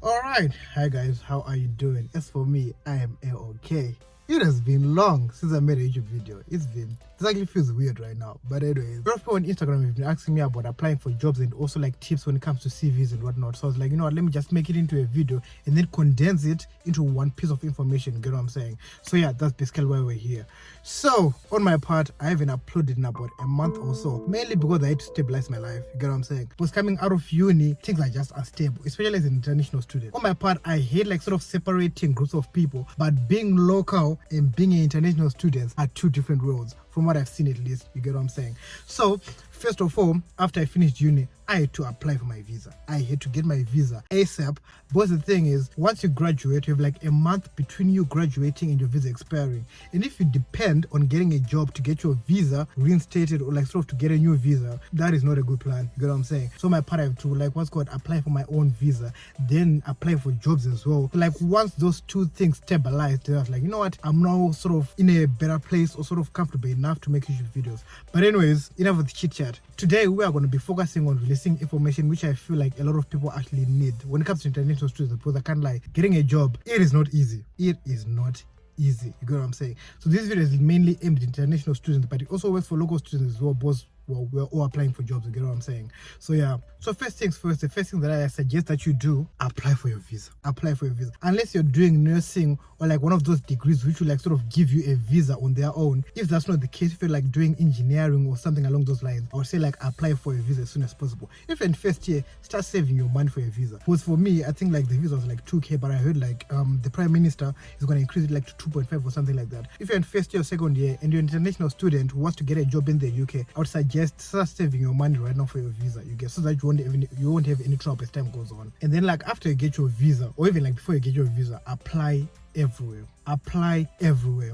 Alright, hi guys, how are you doing? As for me, I am A-OK. It has been long since I made a YouTube video. It actually feels weird right now. But anyways, a lot of people on Instagram have been asking me about applying for jobs and also like tips when it comes to CVs and whatnot. So I was like, you know what, let me just make it into a video and then condense it into one piece of information. Get what I'm saying? So yeah, that's basically why we're here. So on my part, I haven't uploaded in about a month or so, mainly because I had to stabilize my life. You get what I'm saying? Because coming out of uni, things are just unstable, especially as an international student. On my part, I hate like sort of separating groups of people, but being local and being an international student are two different worlds, from what I've seen at least. You get what I'm saying? So first of all, after I finished uni, I had to apply for my visa. I had to get my visa ASAP, because the thing is, once you graduate, you have like a month between you graduating and your visa expiring. And if you depend on getting a job to get your visa reinstated or like sort of to get a new visa, that is not a good plan. You get what I'm saying? So my part, I have to like apply for my own visa, then apply for jobs as well. Like once those two things stabilized, I was like, you know what, I'm now sort of in a better place or sort of comfortable enough to make YouTube videos. But anyways, enough of the chit chat. Today we are going to be focusing on releasing information which I feel like a lot of people actually need when it comes to international students, because I can't lie, getting a job, it is not easy. It is not easy. You get what I'm saying? So this video is mainly aimed at international students, but it also works for local students as well, because we're all applying for jobs. You get what I'm saying? So yeah, so first things first, the first thing that I suggest that you do, apply for your visa. Apply for your visa. Unless you're doing nursing or like one of those degrees which will like sort of give you a visa on their own. If that's not the case, if you're like doing engineering or something along those lines, I would say like apply for your visa as soon as possible. If you're in first year, start saving your money for your visa. Because for me, I think like the visa was like 2K, but I heard like the Prime Minister is going to increase it like to 2.5 or something like that. If you're in first year or second year and you're an international student who wants to get a job in the UK, I would suggest start saving your money right now for your visa, you get, so that you won't have any trouble as time goes on. And then like after you get your visa, or even like before you get your visa, apply everywhere. Apply everywhere.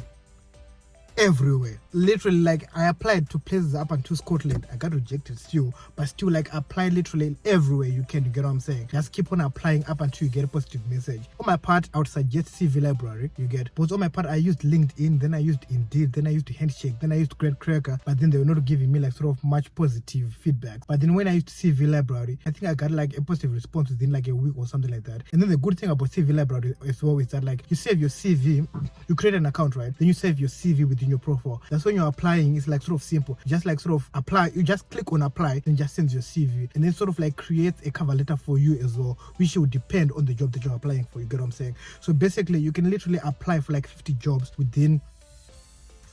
Everywhere, literally. Like I applied to places up until Scotland, I got rejected still, but still like apply literally everywhere you can. You get what I'm saying? Just keep on applying up until you get a positive message. On my part, I would suggest CV Library. You get, but on my part, I used LinkedIn, then I used Indeed, then I used Handshake, then I used Great Cracker, but then they were not giving me like sort of much positive feedback. But then when I used CV Library, I think I got like a positive response within like a week or something like that. And then the good thing about CV Library as well is that like you save your CV, you create an account, right? Then you save your CV within your profile. That's when you're applying. It's like sort of simple. You just like sort of apply. You just click on apply, then just sends your CV, and then sort of like creates a cover letter for you as well, which will depend on the job that you're applying for. You get what I'm saying? So basically, you can literally apply for like 50 jobs within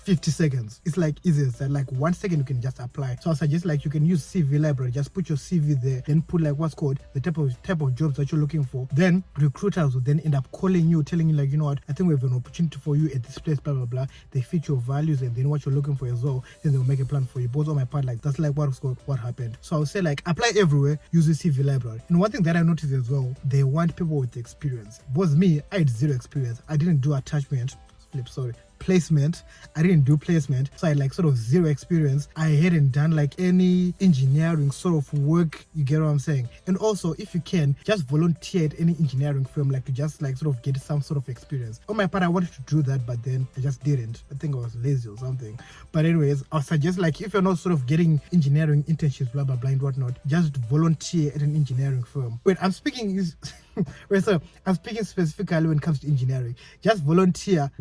50 seconds. It's like easy as that. Like 1 second you can just apply. So I suggest like you can use CV Library. Just put your CV there, then put like what's called the type of jobs that you're looking for. Then recruiters will then end up calling you, telling you like, you know what, I think we have an opportunity for you at this place, blah blah blah. They fit your values and then what you're looking for as well. Then they'll make a plan for you. Both on my part, like that's like what happened. So I would say like apply everywhere, use the CV Library. And one thing that I noticed as well, they want people with experience. Because me, I had zero experience. I didn't do placement. I didn't do placement, so I had like sort of zero experience. I hadn't done like any engineering sort of work. You get what I'm saying? And also, if you can, just volunteer at any engineering firm, like to just like sort of get some sort of experience. On my part, I wanted to do that, but then I just didn't. I think I was lazy or something. But anyways, I'll suggest like if you're not sort of getting engineering internships, blah blah blah and whatnot, just volunteer at an engineering firm. Wait, I'm speaking specifically when it comes to engineering. Just volunteer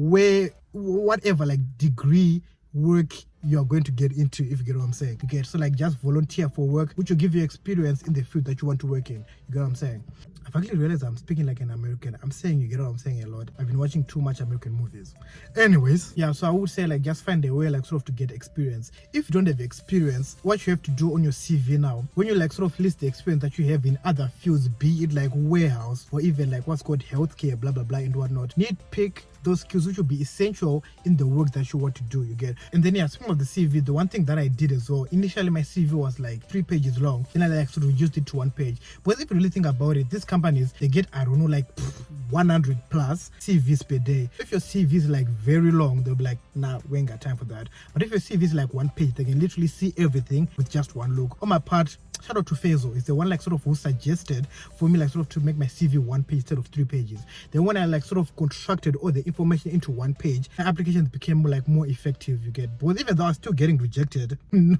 whatever like degree work you're going to get into, if you get what I'm saying. You get, so like just volunteer for work which will give you experience in the field that you want to work in. You get what I'm saying? I've actually realized I'm speaking like an American. I'm saying, you get what I'm saying, a lot. I've been watching too much American movies. Anyways, yeah, so I would say like just find a way like sort of to get experience. If you don't have experience, what you have to do on your CV now, when you like sort of list the experience that you have in other fields, be it like warehouse or even like what's called healthcare, blah blah blah and whatnot, need pick those skills which will be essential in the work that you want to do. You get, and then yeah, speaking of the CV, the one thing that I did as well, initially my CV was like 3 pages long, then I like sort of reduced it to 1 page. But if you really think about it, these companies, they get, I don't know, like 100 plus CVs per day. If your CV is like very long, they'll be like, nah, we ain't got time for that. But if your CV is like 1 page, they can literally see everything with just one look. On my part, shout out to Fezo. It's the one like sort of who suggested for me like sort of to make my CV 1 page instead of 3 pages. Then when I like sort of constructed all the information into 1 page, my applications became like more effective, you get. But even though I was still getting rejected, I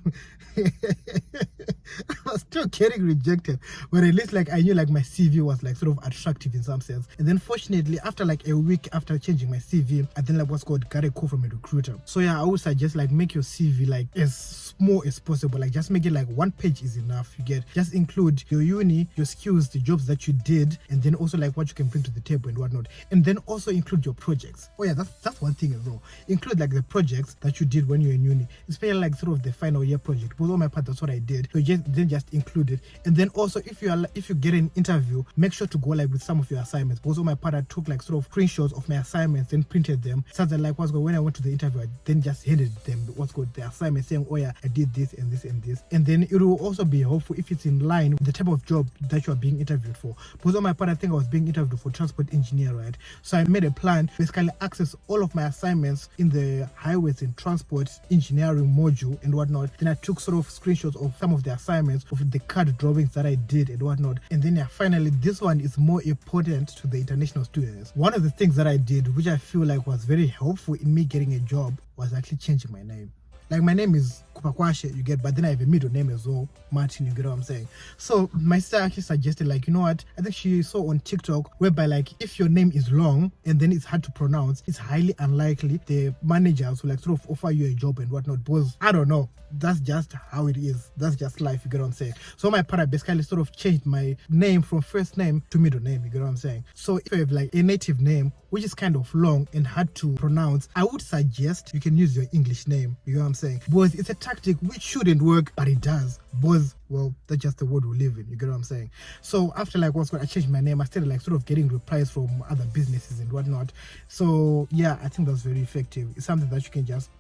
was still getting rejected, but at least like I knew like my CV was like sort of attractive in some sense. And then fortunately, after like a week after changing my CV, I then like what's called got a call from a recruiter. So yeah, I would suggest like make your CV like as small as possible. Like just make it like 1 page is enough, you get. Just include your uni, your skills, the jobs that you did, and then also like what you can bring to the table and whatnot. And then also include your projects. Oh yeah, that's one thing as well. Include like the projects that you did when you were in uni, especially like sort of the final year project. Because on my part, that's what I did. So just include it. And then also if you get an interview, make sure to go like with some of your assignments. Because on my part, I took like sort of screenshots of my assignments and printed them. So that like when I went to the interview, I then just handed them the assignment, saying, oh yeah, I did this and this and this. And then it will also be helpful if it's in line with the type of job that you are being interviewed for. Because on my part, I think I was being interviewed for transport engineer, right? So I made a plan, basically access all of my assignments in the highways and transport engineering module and whatnot. Then I took sort of screenshots of some of the assignments of the CAD drawings that I did and whatnot. And then yeah, finally, this one is more important to the international students. One of the things that I did, which I feel like was very helpful in me getting a job, was actually changing my name. Like my name is Kupakwashe, you get, but then I have a middle name as well, Martin, you get what I'm saying? So my sister actually suggested, like, you know what, I think she saw on TikTok whereby like if your name is long and then it's hard to pronounce, it's highly unlikely the managers will like sort of offer you a job and whatnot. Because I don't know, that's just how it is. That's just life, you get what I'm saying? So my part, I basically sort of changed my name from first name to middle name, you get what I'm saying? So if you have like a native name which is kind of long and hard to pronounce, I would suggest you can use your English name, you know what I'm saying? Because it's a tactic which shouldn't work, but it does. Because, well, that's just the world we live in, you get what I'm saying? So after like I changed my name, I started like sort of getting replies from other businesses and whatnot. So yeah, I think that's very effective. It's something that you can just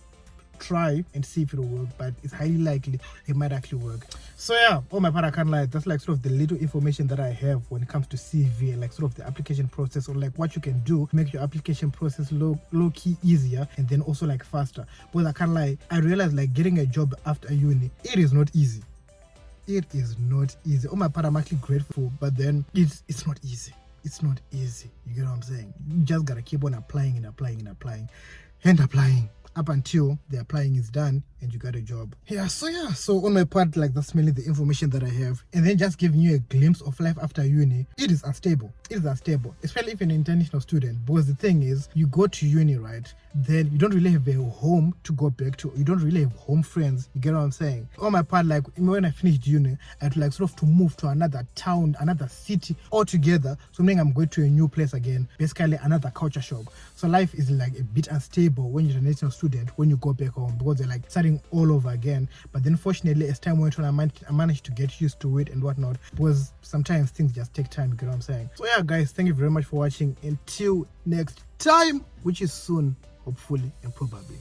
try and see if it'll work, but it's highly likely it might actually work. So yeah, oh my part, I can't lie, that's like sort of the little information that I have when it comes to CV and like sort of the application process, or like what you can do to make your application process low-key easier and then also like faster. But I can't lie, I realized like getting a job after uni, it is not easy. It is not easy. Oh my part, I'm actually grateful, but then it's not easy. It's not easy, you get what I'm saying? You just gotta keep on applying and applying and applying and applying up until the applying is done and you got a job. So on my part, like that's mainly the information that I have. And then just giving you a glimpse of life after uni, it is unstable, especially if you're an international student. Because the thing is, you go to uni, right, then you don't really have a home to go back to, you don't really have home friends, you get what I'm saying? On my part, like when I finished uni, I had to like sort of to move to another town, another city altogether. So meaning I'm going to a new place again, basically another culture shock. So life is like a bit unstable when you're an international student, when you go back home, because they're like starting all over again. But then fortunately, as time went on, I managed to get used to it and whatnot, because sometimes things just take time, you get what I'm saying? So yeah guys, thank you very much for watching. Until next time, which is soon, hopefully and probably.